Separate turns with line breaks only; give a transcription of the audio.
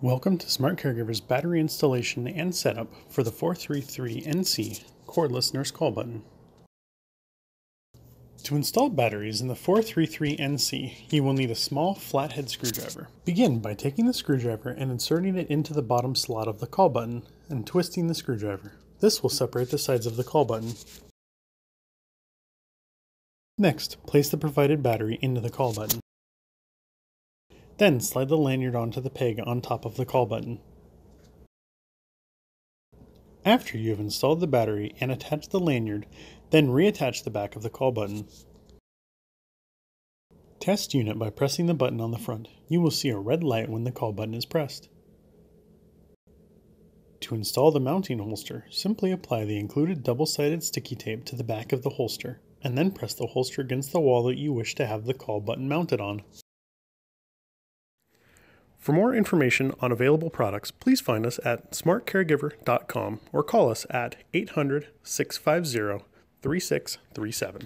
Welcome to Smart Caregiver's battery installation and setup for the 433NC cordless nurse call button. To install batteries in the 433NC, you will need a small flathead screwdriver. Begin by taking the screwdriver and inserting it into the bottom slot of the call button and twisting the screwdriver. This will separate the sides of the call button. Next, place the provided battery into the call button. Then slide the lanyard onto the peg on top of the call button. After you have installed the battery and attached the lanyard, then reattach the back of the call button. Test unit by pressing the button on the front. You will see a red light when the call button is pressed. To install the mounting holster, simply apply the included double-sided sticky tape to the back of the holster, and then press the holster against the wall that you wish to have the call button mounted on. For more information on available products, please find us at smartcaregiver.com or call us at 800-650-3637.